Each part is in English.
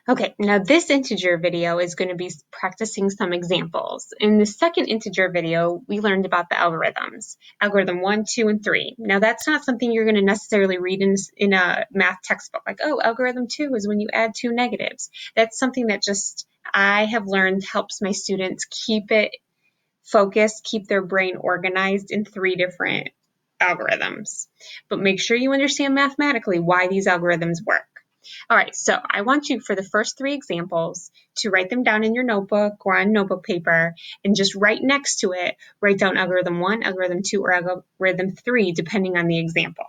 Okay, now this integer video is going to be practicing some examples. In the second integer video, we learned about the algorithms, algorithm 1, 2, and 3. Now that's not something you're going to necessarily read in a math textbook, like, oh, algorithm 2 is when you add two negatives. That's something that just I have learned helps my students keep it focused, keep their brain organized in three different algorithms. But make sure you understand mathematically why these algorithms work. All right, so I want you for the first three examples to write them down in your notebook or on notebook paper, and just right next to it, write down algorithm 1, algorithm 2, or algorithm 3, depending on the example.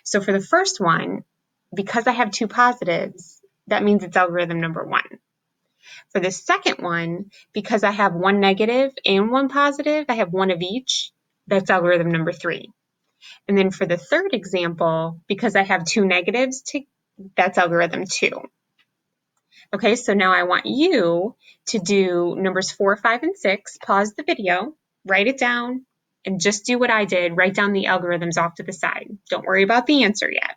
So for the first one, because I have two positives, that means it's algorithm number 1. For the second one, because I have one negative and one positive, I have one of each, that's algorithm number 3. And then for the third example, because I have two negatives, that's algorithm 2. Okay, so now I want you to do numbers 4, 5, and 6. Pause the video, write it down, and just do what I did. Write down the algorithms off to the side. Don't worry about the answer yet.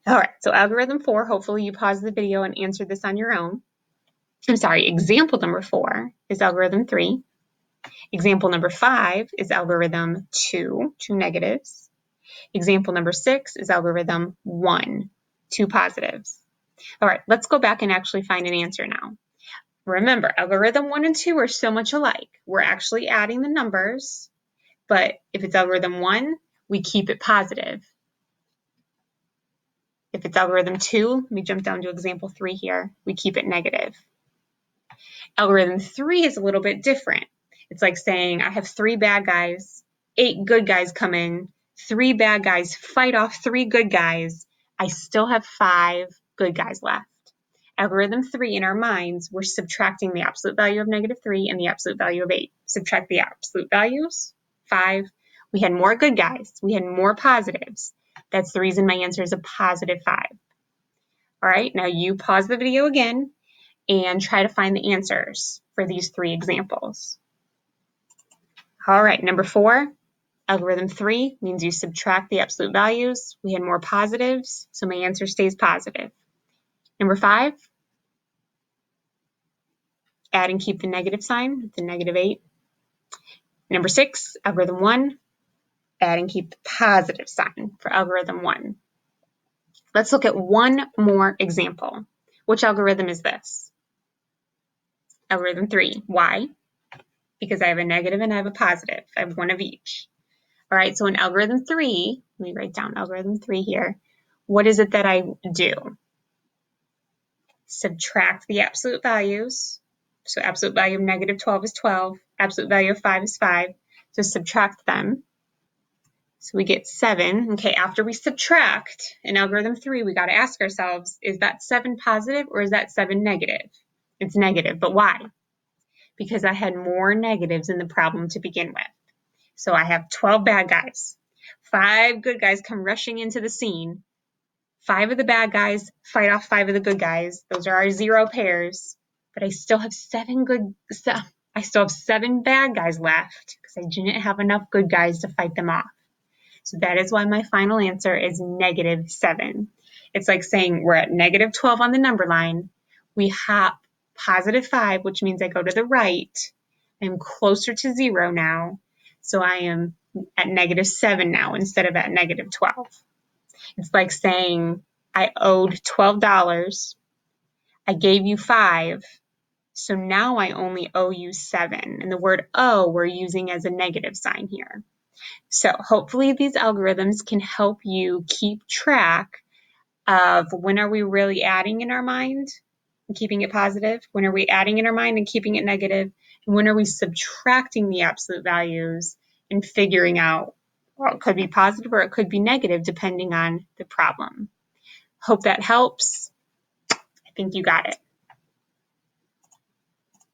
All right, so algorithm 4, hopefully you pause the video and answer this on your own. I'm sorry, example number 4 is algorithm 3. Example number 5 is algorithm 2, two negatives. Example number 6 is algorithm 1, two positives. All right, let's go back and actually find an answer now. Remember, algorithm 1 and 2 are so much alike. We're actually adding the numbers, but if it's algorithm 1, we keep it positive. If it's algorithm 2, let me jump down to example 3 here, we keep it negative. Algorithm 3 is a little bit different. It's like saying I have 3 bad guys, 8 good guys come in, 3 bad guys fight off 3 good guys. I still have 5 good guys left. Algorithm 3, in our minds, we're subtracting the absolute value of -3 and the absolute value of 8. Subtract the absolute values, 5. We had more good guys. We had more positives. That's the reason my answer is a positive 5. All right, now you pause the video again and try to find the answers for these 3 examples. All right, number 4, algorithm 3 means you subtract the absolute values. We had more positives, so my answer stays positive. Number 5, add and keep the negative sign, the -8. Number 6, algorithm 1, add and keep the positive sign for algorithm 1. Let's look at one more example. Which algorithm is this? Algorithm 3. Why? Because I have a negative and I have a positive. I have one of each. All right, so in algorithm 3, let me write down algorithm 3 here. What is it that I do? Subtract the absolute values. So absolute value of -12 is 12. Absolute value of 5 is 5. So subtract them. So we get 7. Okay, after we subtract in algorithm 3, we got to ask ourselves, is that 7 positive or is that 7 negative? It's negative, but why? Because I had more negatives in the problem to begin with. So I have 12 bad guys. 5 good guys come rushing into the scene. 5 of the bad guys fight off 5 of the good guys. Those are our 0 pairs. But I still have 7 bad guys left because I didn't have enough good guys to fight them off. So that is why my final answer is -7. It's like saying we're at -12 on the number line. We hop +5, which means I go to the right. I'm closer to 0 now. So I am at -7 now instead of at -12. It's like saying I owed $12. I gave you 5. So now I only owe you 7. And the word owe we're using as a negative sign here. So hopefully these algorithms can help you keep track of when are we really adding in our mind and keeping it positive, when are we adding in our mind and keeping it negative, and when are we subtracting the absolute values and figuring out, well, it could be positive or it could be negative depending on the problem. Hope that helps. I think you got it.